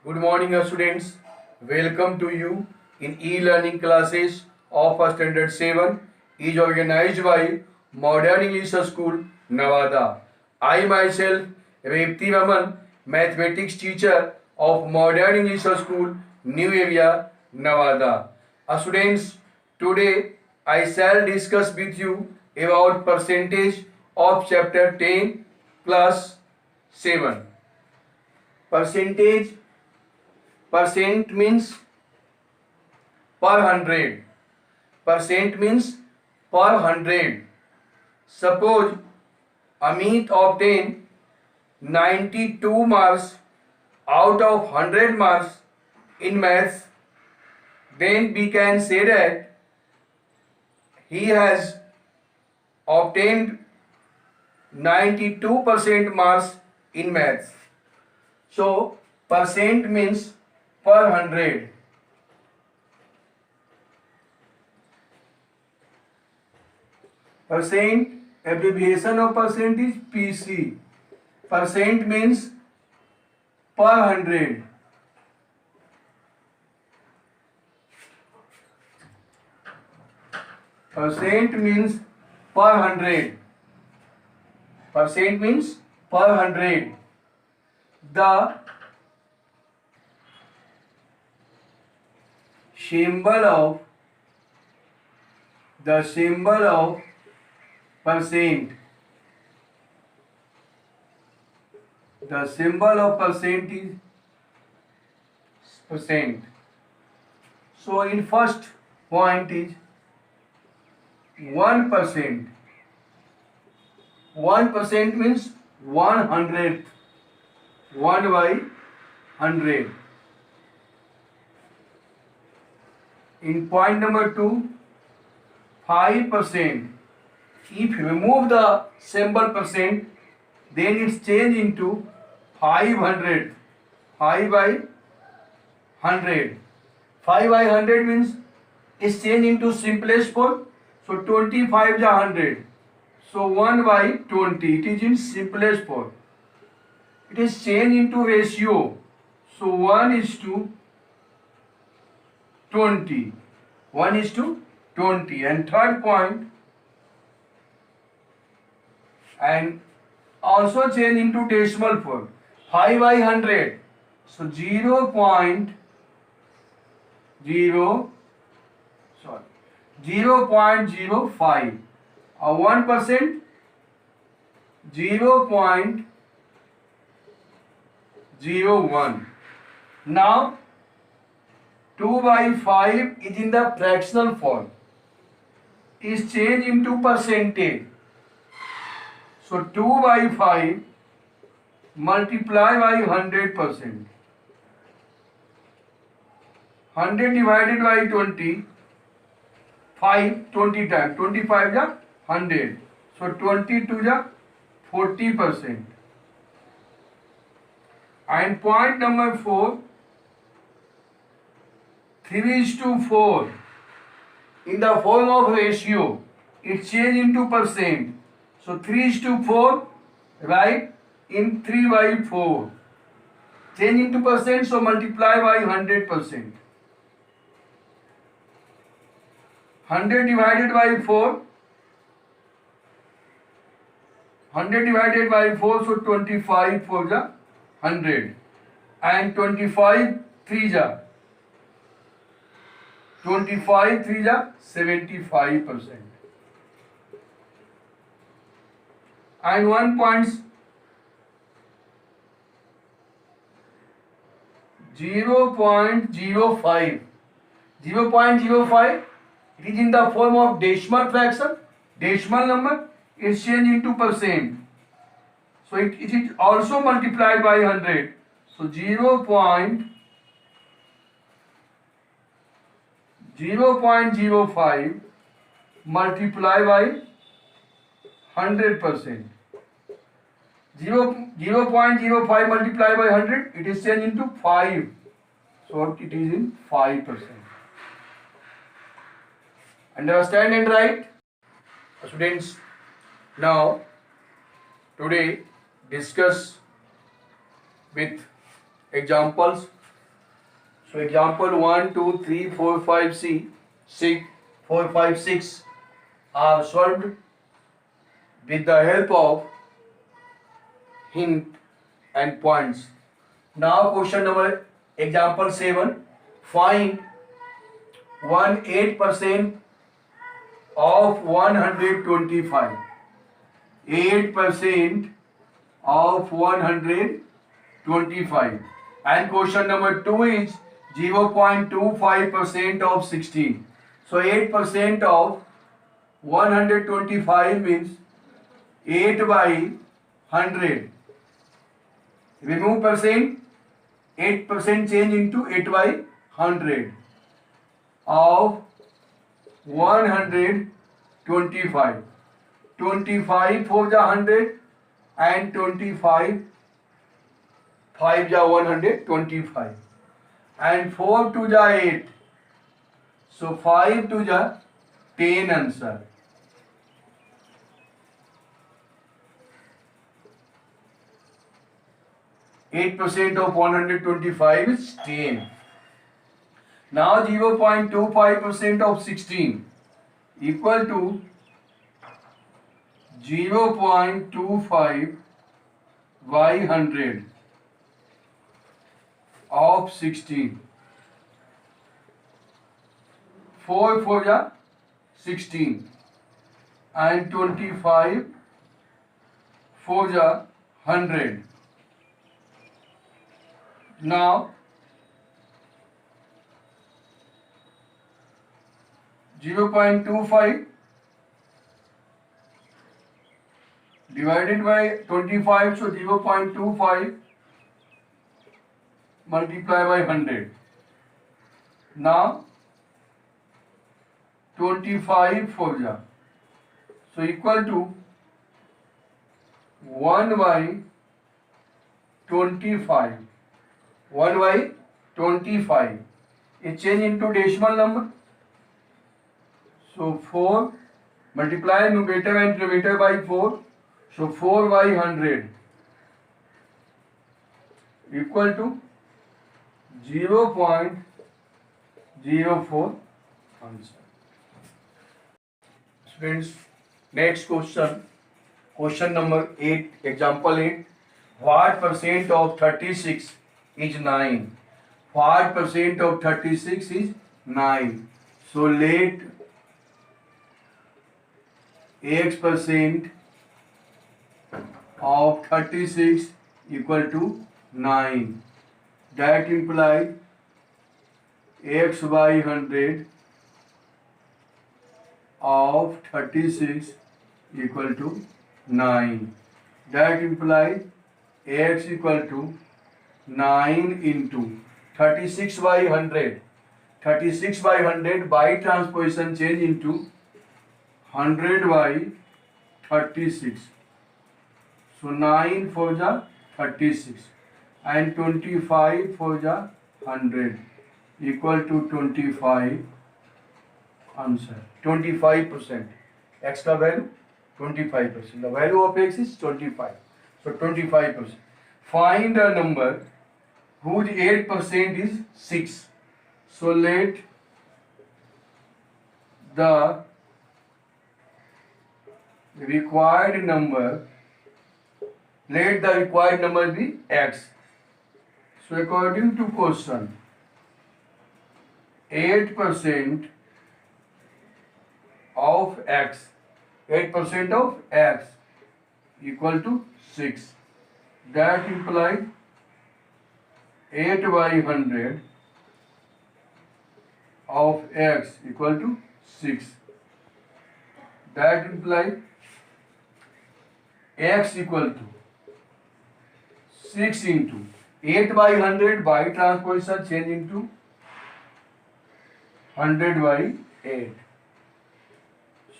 Good morning, students. Welcome to you in e-learning classes of Standard 7 is organized by Modern English School, Nevada. I myself, Repti Raman, mathematics teacher of Modern English School, New Area, Nevada. Students, today I shall discuss with you about percentage of chapter 10 class 7. Percentage. Percent means per hundred. Percent means per hundred. Suppose Amit obtained 92 marks out of 100 marks in maths, then we can say that he has obtained 92% marks in maths. So percent means per hundred. Percent, abbreviation of percent is PC. Percent means per hundred. Percent means per hundred. Percent means per hundred. The symbol of percent. The symbol of percent is percent. So in first point is 1%. 1% means 100th. 1 by 100. In point number 2, 5%. If you remove the symbol percent, then it's changed into 500. 5 by 100. 5 by 100 means it's changed into simplest form. So 25 is 100. So 1 by 20. It is in simplest form. It is changed into ratio. So 1 is to 20. 1 is to 20. And third point, and also change into decimal form. 5 by 100. So 0.05. 1%, 0.01. Now 2 by 5 is in the fractional form. Is changed into percentage. So 2 by 5 multiply by 100%. 100 divided by 20, 20 times. 25 is 100. So 22 is 40%. And point number 4, 3:4. In the form of ratio, it changed into percent. So 3:4, right? In 3 by 4. Change into percent, so multiply by 100%. 100 divided by 4. 100 divided by 4, so 25 for the 100. And 25 3 ja. 25 3 ja 75%. And 1.05. 0.05. 0.05. It is in the form of decimal fraction. Decimal number is changed into percent. So it is also multiplied by 100. So 0.05 multiplied by 100%. 0.05 multiplied by 100, it is changed into 5. So it is in 5%. Understand and write? Students, now today discuss with examples So example 1, 2, 3, 4, 5, 6, 4, 5, 6 are solved with the help of hint and points. Now question number example 7. Find 8% of 125. 8% of 125. And question number 2 is 0.25% of 16. So 8% of 125 means 8 by 100. Remove percent, 8% change into 8 by 100 of 125. 25 for the 100 and 25 5 ja 125 and 4 to the 8. So 5 to the 10 answer. %8 of 125 is 10. Now 0.25% of 16 equal to 0.25 by 100 of 16. 4 for the 16 and 25 for the 100. Now 0.25 divided by 25, so 0.25 multiply by 100. Now 25 for the, so equal to 1 by 25. 1 by 25. It change into decimal number. So 4 multiply numerator and denominator by 4. So 4 by 100 equal to 0.04 answer. Students, next question. Question number 8, example 8. What percent of 36 is 9? What percent of 36 is 9? So let x percent of 36 equal to 9. That implies x by 100 of 36 equal to 9. That implies x equal to 9 into 36 by 100. 36 by 100 by transposition change into 100 by 36. So 9 for the 36 and 25 for the 100 equal to 25 answer. 25%. X का value 25%. The value of x is 25. So 25%. Find a number whose 8% is 6. So let the required number be x. So according to question, 8% of x, 8% of x equal to 6. That implies 8 by 100 of x equal to 6. That implies x equal to 6 into 8 by 100 by transposition change into 100 by 8.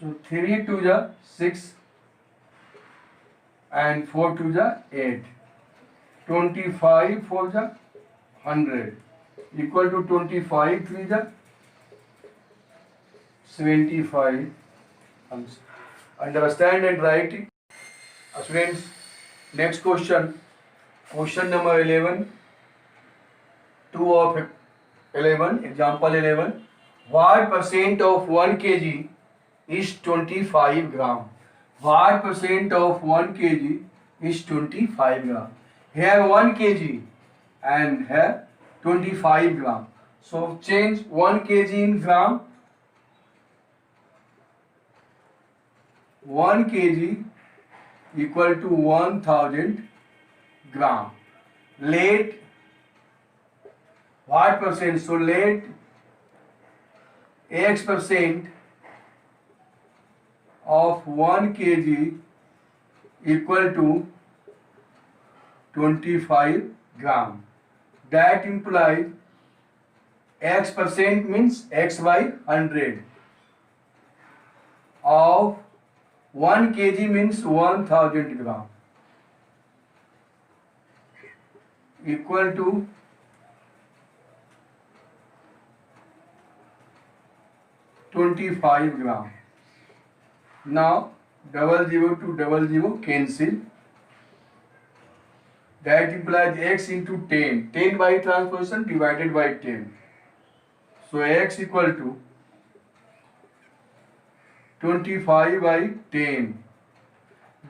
So 3 to the 6 and 4 to the 8. 25 for the 100 equal to 25 3 the 75 answer. Understand and write it. Students, next question. Question number 11. 2 of 11, example 11. What percent of 1 kg is 25 gram? What percent of 1 kg is 25 gram? Here 1 kg and here 25 gram. So change 1 kg in gram. 1 kg equal to 1000 gram. Let what percent? So let X percent of 1 kg equal to 25 gram. That implies X percent means X by 100 of 1 kg means 1000 gram equal to 25 gram. Now 00 to 00 cancel. That implies x into 10. 10 by transposition divided by 10. So x equal to 25 by 10.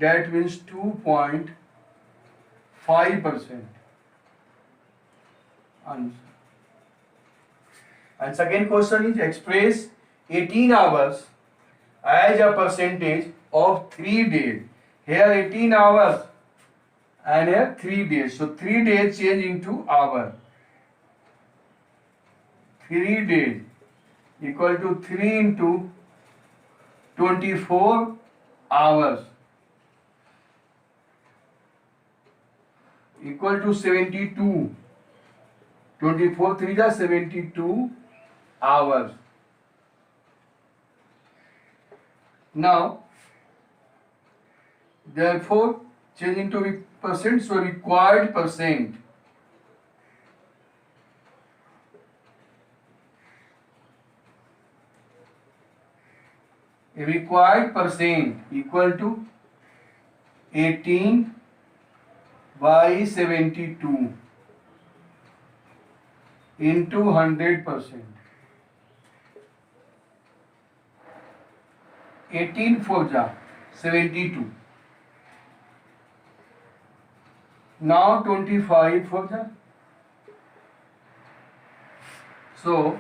That means 2.5%. Answer. And second question is express 18 hours as a percentage of 3 days. Here 18 hours and here 3 days. So 3 days change into hour. 3 days equal to 3 into 24 hours equal to 72. 24 3 are 72 hours. Now, therefore, changing to percent, so required percent. A required percent equal to 18 by 72 into 100%. 18 4 ja 72. Now 25 4 ja. So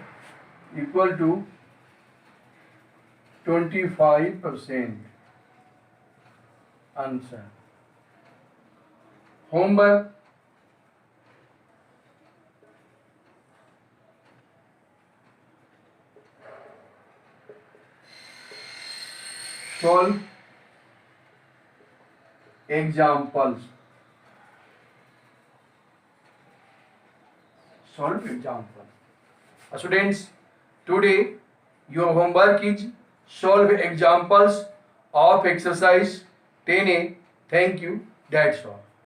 equal to 25%. Answer. Homework. Solve examples. Solve example. Students, today your homework is solve examples of exercise 10A. Thank you. That's all.